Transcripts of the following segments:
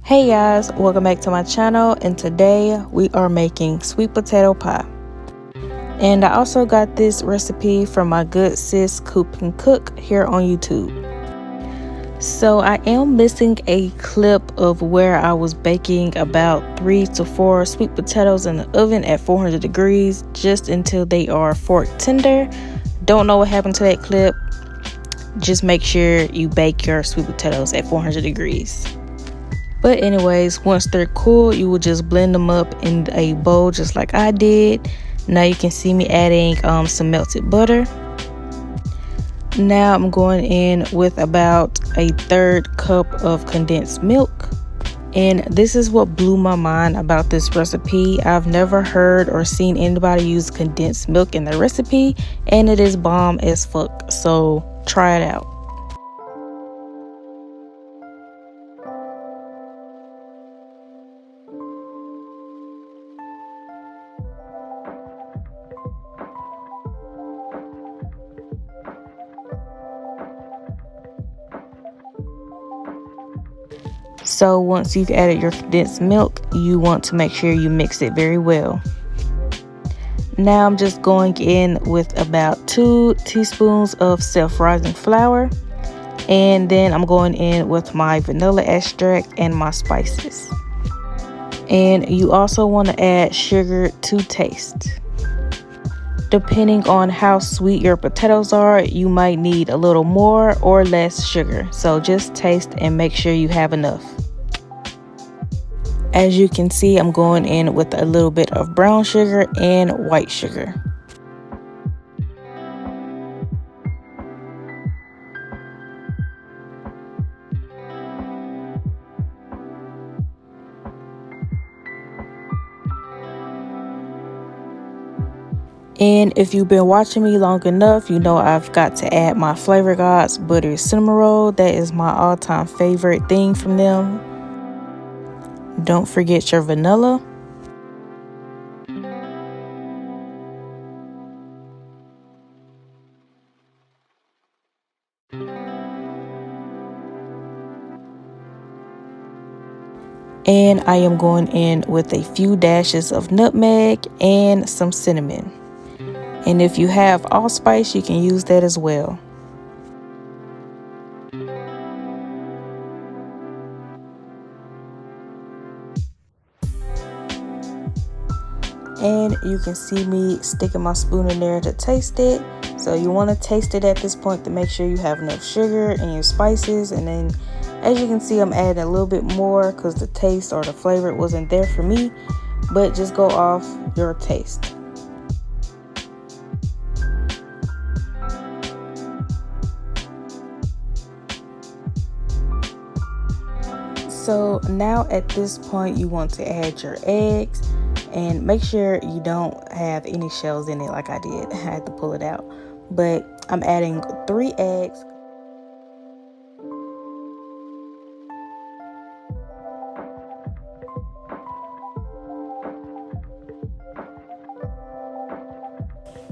Hey guys, welcome back to my channel, and today we are making sweet potato pie. And I also got this recipe from my good sis Coop and Cook here on YouTube. So I am missing a clip of where I was baking about 3 to 4 sweet potatoes in the oven at 400 degrees just until they are fork tender. Don't know what happened to that clip. Just make sure you bake your sweet potatoes at 400 degrees. But anyways, once they're cool, you will just blend them up in a bowl just like I did. Now you can see me adding some melted butter. Now I'm going in with about a 1/3 cup of condensed milk. And this is what blew my mind about this recipe. I've never heard or seen anybody use condensed milk in their recipe, and it is bomb as fuck. So try it out. So once you've added your condensed milk, you want to make sure you mix it very well. Now I'm just going in with about 2 teaspoons of self-rising flour, and then I'm going in with my vanilla extract and my spices. And you also want to add sugar to taste. Depending on how sweet your potatoes are, you might need a little more or less sugar. So just taste and make sure you have enough. As you can see, I'm going in with a little bit of brown sugar and white sugar. And if you've been watching me long enough, you know I've got to add my Flavor Gods buttery cinnamon roll. That is my all-time favorite thing from them. Don't forget your vanilla. And I am going in with a few dashes of nutmeg and some cinnamon. And if you have allspice, you can use that as well. And you can see me sticking my spoon in there to taste it. So you want to taste it at this point to make sure you have enough sugar and your spices. And then as you can see, I'm adding a little bit more because the taste or the flavor wasn't there for me. But just go off your taste. So now at this point, you want to add your eggs. And make sure you don't have any shells in it like I did. I had to pull it out. But I'm adding 3 eggs.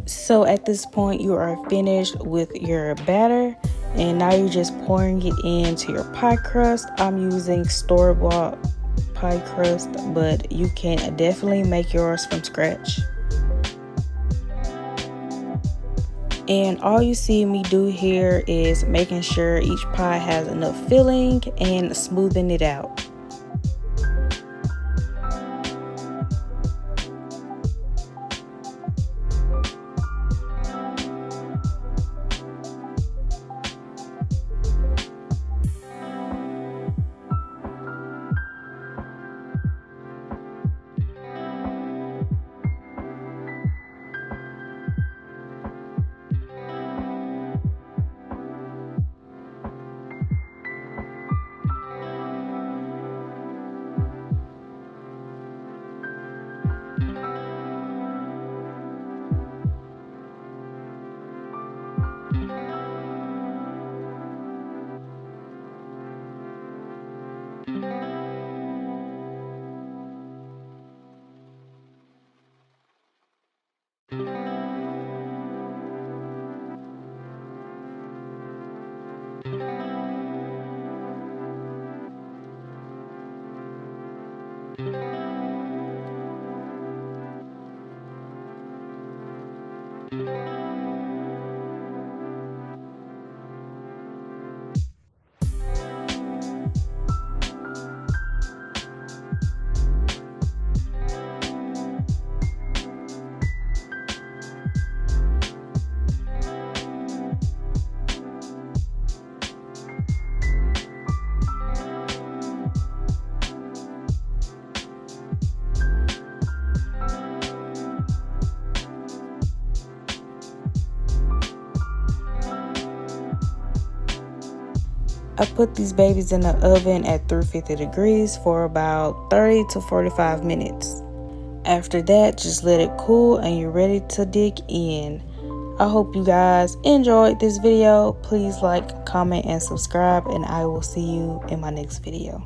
So at this point, you are finished with your batter. And now you're just pouring it into your pie crust. I'm using store-bought pie crust, but you can definitely make yours from scratch. And all you see me do here is making sure each pie has enough filling and smoothing it out. I put these babies in the oven at 350 degrees for about 30 to 45 minutes. After that, just let it cool and you're ready to dig in. I hope you guys enjoyed this video. Please like, comment, and subscribe, and I will see you in my next video.